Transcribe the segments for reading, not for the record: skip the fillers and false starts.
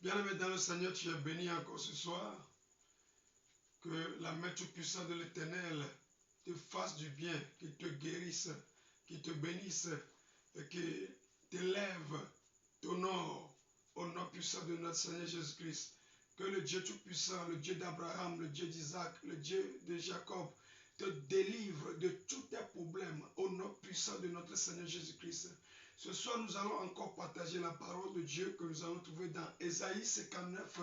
Bien-aimé dans le Seigneur, tu es béni encore ce soir. Que la main toute-puissante de l'Éternel te fasse du bien, qu'il te guérisse, qu'il te bénisse et qu'il t'élève, t'honore au nom puissant de notre Seigneur Jésus-Christ. Que le Dieu tout-puissant, le Dieu d'Abraham, le Dieu d'Isaac, le Dieu de Jacob te délivre de tous tes problèmes au nom puissant de notre Seigneur Jésus-Christ. Ce soir, nous allons encore partager la parole de Dieu que nous allons trouver dans Ésaïe 59,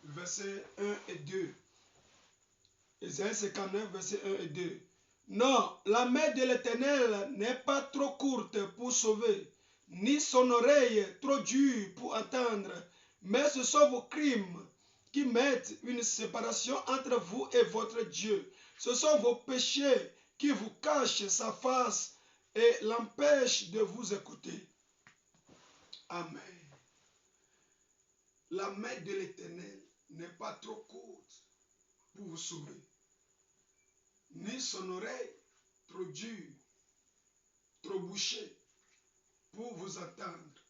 versets 1 et 2. Ésaïe 59, versets 1 et 2. Non, la main de l'Éternel n'est pas trop courte pour sauver, ni son oreille trop dure pour entendre, mais ce sont vos crimes qui mettent une séparation entre vous et votre Dieu. Ce sont vos péchés qui vous cachent sa face et l'empêchent de vous écouter. Amen. La main de l'Éternel n'est pas trop courte pour vous sauver, ni son oreille trop dure, trop bouchée pour vous entendre,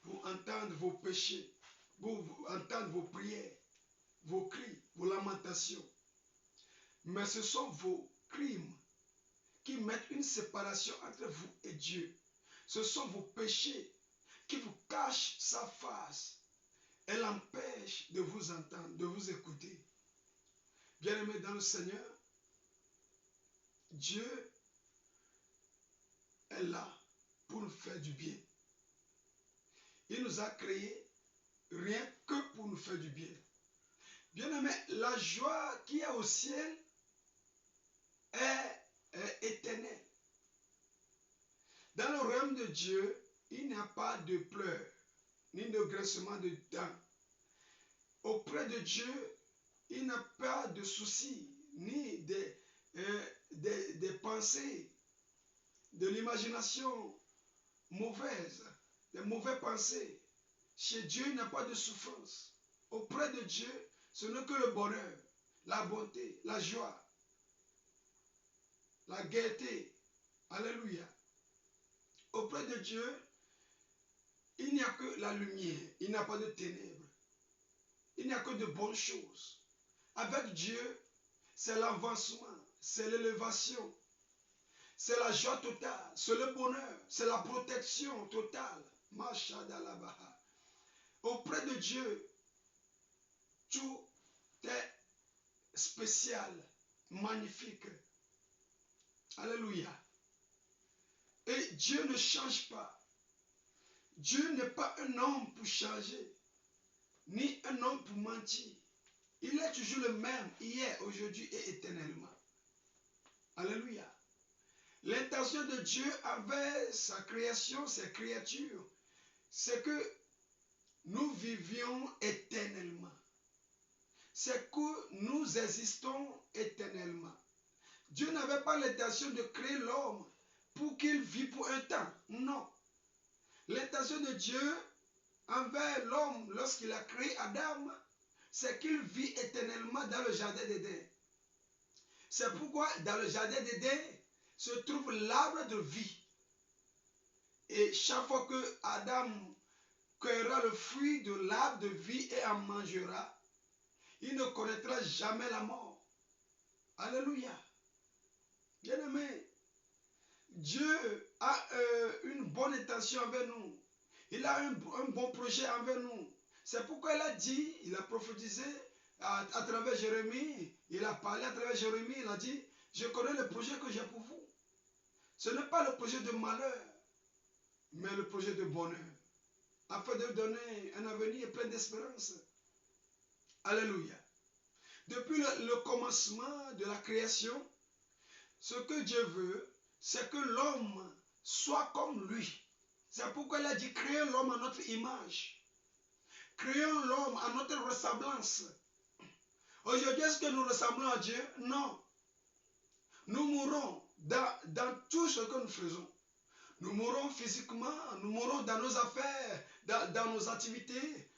pour entendre vos péchés, pour entendre vos prières, vos cris, vos lamentations. Mais ce sont vos crimes qui mettent une séparation entre vous et Dieu. Ce sont vos péchés qui vous cachent sa face et l'empêchent de vous entendre, de vous écouter. Bien-aimés dans le Seigneur, Dieu est là pour nous faire du bien. Il nous a créés rien que pour nous faire du bien. Bien-aimés, la joie qui est au ciel est éternelle. Dans le royaume de Dieu, il n'y a pas de pleurs, ni de grincement de dents. Auprès de Dieu, il n'y a pas de soucis, ni des pensées, de l'imagination mauvaise, des mauvaises pensées. Chez Dieu, il n'y a pas de souffrance. Auprès de Dieu, ce n'est que le bonheur, la bonté, la joie, la gaieté. Alléluia. Auprès de Dieu, il n'y a que la lumière, il n'y a pas de ténèbres. Il n'y a que de bonnes choses. Avec Dieu, c'est l'avancement, c'est l'élévation, c'est la joie totale, c'est le bonheur, c'est la protection totale. Mashadalabaha. Auprès de Dieu, tout est spécial, magnifique. Alléluia. Et Dieu ne change pas. Dieu n'est pas un homme pour changer, ni un homme pour mentir. Il est toujours le même, hier, aujourd'hui et éternellement. Alléluia. L'intention de Dieu envers sa création, ses créatures, c'est que nous vivions éternellement. C'est que nous existons éternellement. Dieu n'avait pas l'intention de créer l'homme pour qu'il vive pour un temps. Non. L'intention de Dieu envers l'homme, lorsqu'il a créé Adam, c'est qu'il vit éternellement dans le jardin d'Éden. C'est pourquoi dans le jardin d'Éden se trouve l'arbre de vie. Et chaque fois que Adam cueillera le fruit de l'arbre de vie et en mangera, il ne connaîtra jamais la mort. Alléluia. Bien-aimé, Dieu a une bonne intention envers nous. Il a un bon projet envers nous. C'est pourquoi il a dit, il a prophétisé à travers Jérémie, il a parlé à travers Jérémie, il a dit, je connais le projet que j'ai pour vous. Ce n'est pas le projet de malheur, mais le projet de bonheur, afin de donner un avenir plein d'espérance. Alléluia. Depuis le commencement de la création, ce que Dieu veut, c'est que l'homme soit comme lui. C'est pourquoi il a dit, créons l'homme à notre image. Créons l'homme à notre ressemblance. Aujourd'hui, est-ce que nous ressemblons à Dieu? Non. Nous mourrons dans tout ce que nous faisons. Nous mourons physiquement, nous mourons dans nos affaires, dans nos activités,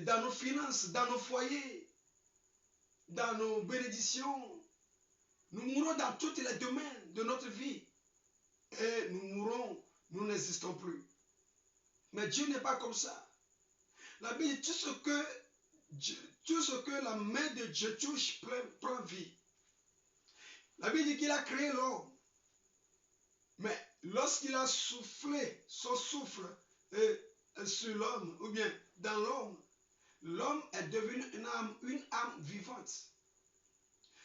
dans nos finances, dans nos foyers, dans nos bénédictions. Nous mourons dans tous les domaines de notre vie. Et nous mourons, nous n'existons plus. Mais Dieu n'est pas comme ça. La Bible dit tout ce que la main de Dieu touche prend vie. La Bible dit qu'il a créé l'homme. Mais lorsqu'il a soufflé son souffle sur l'homme, ou bien dans l'homme, l'homme est devenu une âme vivante.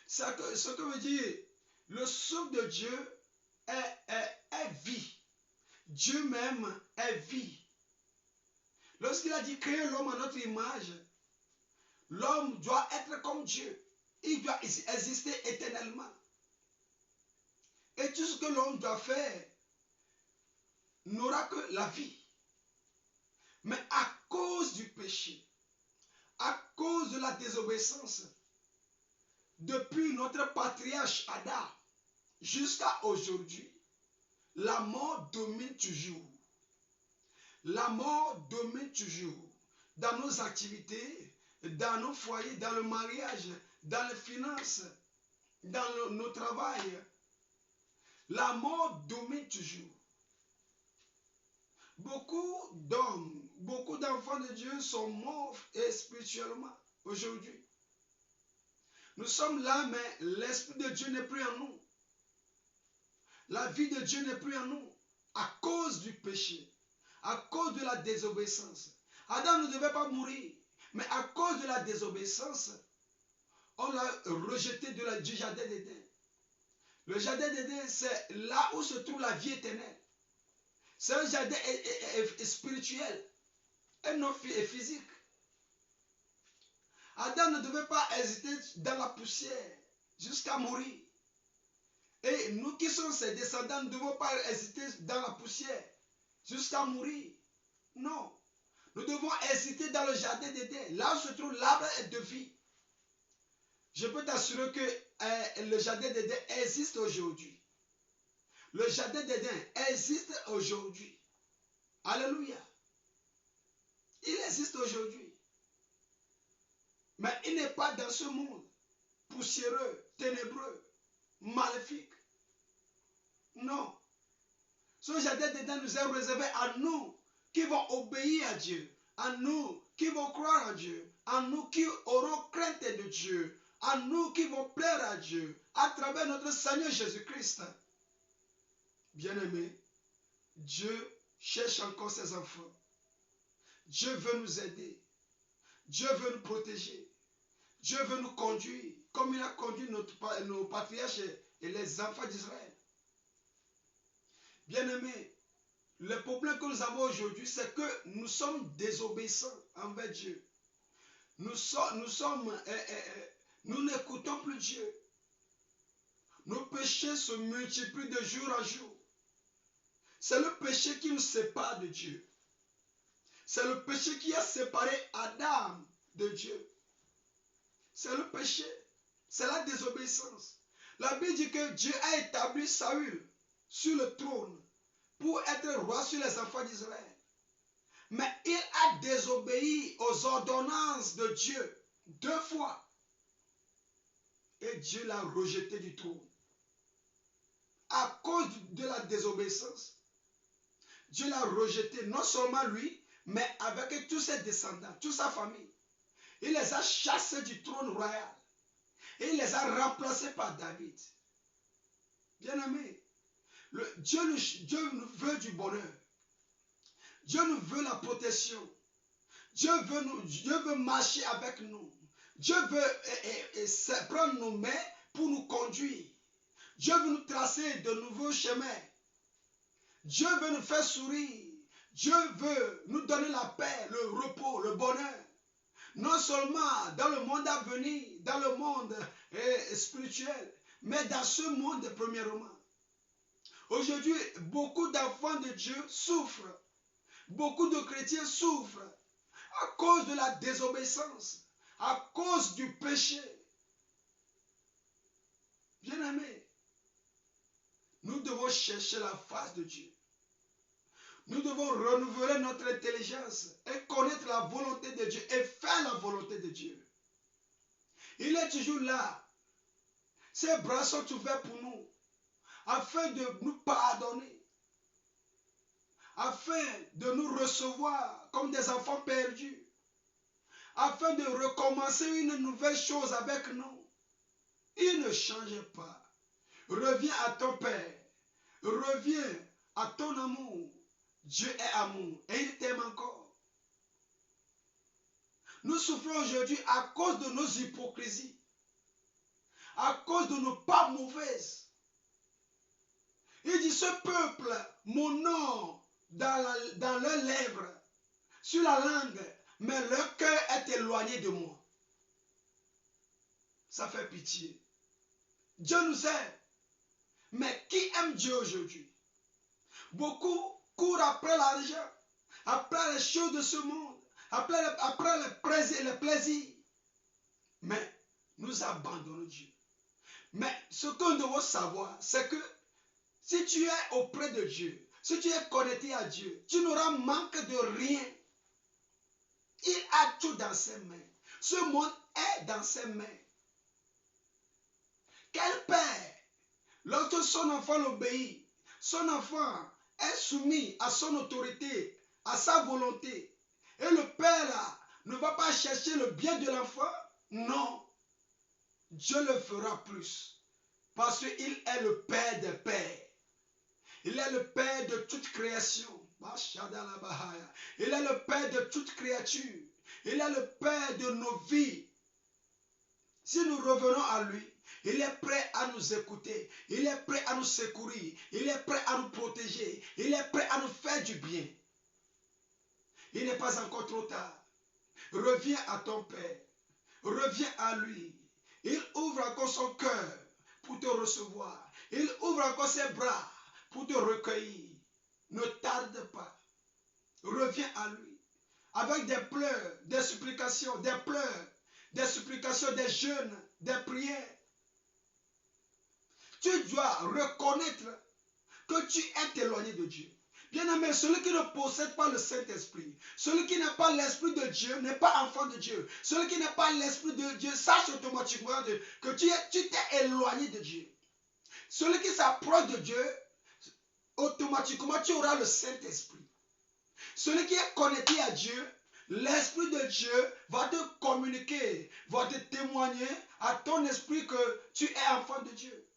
Ce que veut dire, le souffle de Dieu est vie. Dieu même est vie. Lorsqu'il a dit créer l'homme à notre image, l'homme doit être comme Dieu. Il doit exister éternellement. Et tout ce que l'homme doit faire n'aura que la vie. Mais à cause du péché, à cause de la désobéissance, depuis notre patriarche Adam jusqu'à aujourd'hui, la mort domine toujours. La mort domine toujours dans nos activités, dans nos foyers, dans le mariage, dans les finances, dans nos travails. La mort domine toujours. Beaucoup d'hommes, beaucoup d'enfants de Dieu sont morts spirituellement aujourd'hui. Nous sommes là, mais l'Esprit de Dieu n'est plus en nous. La vie de Dieu n'est plus en nous à cause du péché, à cause de la désobéissance. Adam ne devait pas mourir, mais à cause de la désobéissance, on l'a rejeté du jardin d'Éden. Le jardin d'Éden, c'est là où se trouve la vie éternelle. C'est un jardin spirituel et non physique. Adam ne devait pas hésiter dans la poussière jusqu'à mourir. Et nous qui sommes ses descendants ne devons pas hésiter dans la poussière jusqu'à mourir. Non. Nous devons hésiter dans le jardin d'Éden, là où se trouve l'arbre de vie. Je peux t'assurer que le jardin d'Éden existe aujourd'hui. Le jardin d'Éden existe aujourd'hui. Alléluia. Il existe aujourd'hui. Mais il n'est pas dans ce monde poussiéreux, ténébreux, maléfique. Non. Ce jardin d'Éden nous est réservé à nous qui vont obéir à Dieu, à nous qui vont croire en Dieu, à nous qui auront crainte de Dieu, à nous qui vont plaire à Dieu, à travers notre Seigneur Jésus-Christ. Bien-aimés, Dieu cherche encore ses enfants. Dieu veut nous aider. Dieu veut nous protéger. Dieu veut nous conduire comme il a conduit nos patriarches et les enfants d'Israël. Bien-aimés, le problème que nous avons aujourd'hui, c'est que nous sommes désobéissants envers Dieu. Nous n'écoutons plus Dieu. Nos péchés se multiplient de jour en jour. C'est le péché qui nous sépare de Dieu. C'est le péché qui a séparé Adam de Dieu. C'est le péché. C'est la désobéissance. La Bible dit que Dieu a établi Saül sur le trône pour être roi sur les enfants d'Israël. Mais il a désobéi aux ordonnances de Dieu 2 fois. Et Dieu l'a rejeté du trône. À cause de la désobéissance, Dieu l'a rejeté, non seulement lui, mais avec tous ses descendants, toute sa famille. Il les a chassés du trône royal. Et il les a remplacés par David. Bien-aimés, Dieu nous veut du bonheur. Dieu nous veut la protection. Dieu veut marcher avec nous. Dieu veut prendre nos mains pour nous conduire. Dieu veut nous tracer de nouveaux chemins. Dieu veut nous faire sourire. Dieu veut nous donner la paix, le repos, le bonheur. Non seulement dans le monde à venir, dans le monde spirituel, mais dans ce monde premièrement. Aujourd'hui, beaucoup d'enfants de Dieu souffrent. Beaucoup de chrétiens souffrent à cause de la désobéissance, à cause du péché. Bien-aimés, nous devons chercher la face de Dieu. Nous devons renouveler notre intelligence et connaître la volonté de Dieu et faire la volonté de Dieu. Il est toujours là. Ses bras sont ouverts pour nous, afin de nous pardonner, afin de nous recevoir comme des enfants perdus. afin de recommencer une nouvelle chose avec nous. Il ne change pas. Reviens à ton Père. Reviens à ton amour. Dieu est amour et il t'aime encore. Nous souffrons aujourd'hui à cause de nos hypocrisies, à cause de nos pas mauvaises. Il dit, ce peuple m'honore dans leurs lèvres, sur la langue, mais leur cœur est éloigné de moi. Ça fait pitié. Dieu nous aime. Mais qui aime Dieu aujourd'hui? Beaucoup courent après l'argent, après les choses de ce monde, après les plaisirs. Mais nous abandonnons Dieu. Mais ce que nous devons savoir, c'est que si tu es auprès de Dieu, si tu es connecté à Dieu, tu n'auras manque de rien. Il a tout dans ses mains. Ce monde est dans ses mains. Quel père, lorsque son enfant l'obéit, son enfant est soumis à son autorité, à sa volonté, et le père là ne va pas chercher le bien de l'enfant? Non. Dieu le fera plus. Parce qu'il est le Père des pères. Il est le Père de toute création. Il est le Père de toute créature. Il est le Père de nos vies. Si nous revenons à lui, il est prêt à nous écouter. Il est prêt à nous secourir. Il est prêt à nous protéger. Il est prêt à nous faire du bien. Il n'est pas encore trop tard. Reviens à ton Père. Reviens à lui. Il ouvre encore son cœur pour te recevoir. Il ouvre encore ses bras pour te recueillir. Ne tarde pas. Reviens à lui. Avec des pleurs, des supplications, des pleurs, des supplications, des jeûnes, des prières. Tu dois reconnaître que tu es éloigné de Dieu. Bien-aimé, celui qui ne possède pas le Saint-Esprit, celui qui n'a pas l'Esprit de Dieu n'est pas enfant de Dieu. Celui qui n'a pas l'Esprit de Dieu, sache automatiquement que tu t'es éloigné de Dieu. Celui qui s'approche de Dieu, automatiquement tu auras le Saint-Esprit. Celui qui est connecté à Dieu, l'Esprit de Dieu va te communiquer, va te témoigner à ton esprit que tu es enfant de Dieu.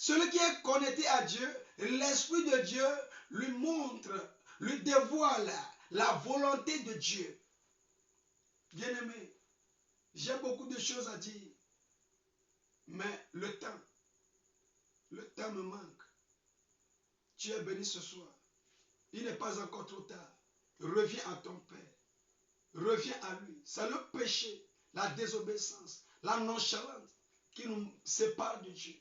Celui qui est connecté à Dieu, l'Esprit de Dieu lui montre, lui dévoile la volonté de Dieu. Bien-aimé, j'ai beaucoup de choses à dire, mais le temps me manque. Tu es béni ce soir. Il n'est pas encore trop tard. Reviens à ton Père. Reviens à lui. C'est le péché, la désobéissance, la nonchalance qui nous sépare de Dieu.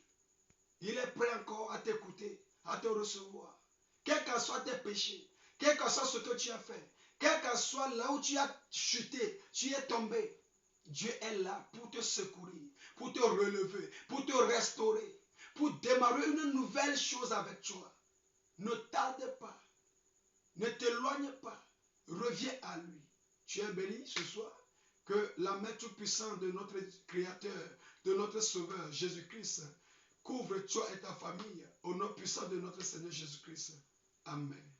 Il est prêt encore à t'écouter, à te recevoir. Quels que soient tes péchés, quel que soit ce que tu as fait, quel que soit là où tu as chuté, tu es tombé, Dieu est là pour te secourir, pour te relever, pour te restaurer, pour démarrer une nouvelle chose avec toi. Ne tarde pas, ne t'éloigne pas, reviens à lui. Tu es béni ce soir. Que la main toute-puissante de notre Créateur, de notre Sauveur, Jésus-Christ, couvre toi et ta famille au nom puissant de notre Seigneur Jésus-Christ. Amen.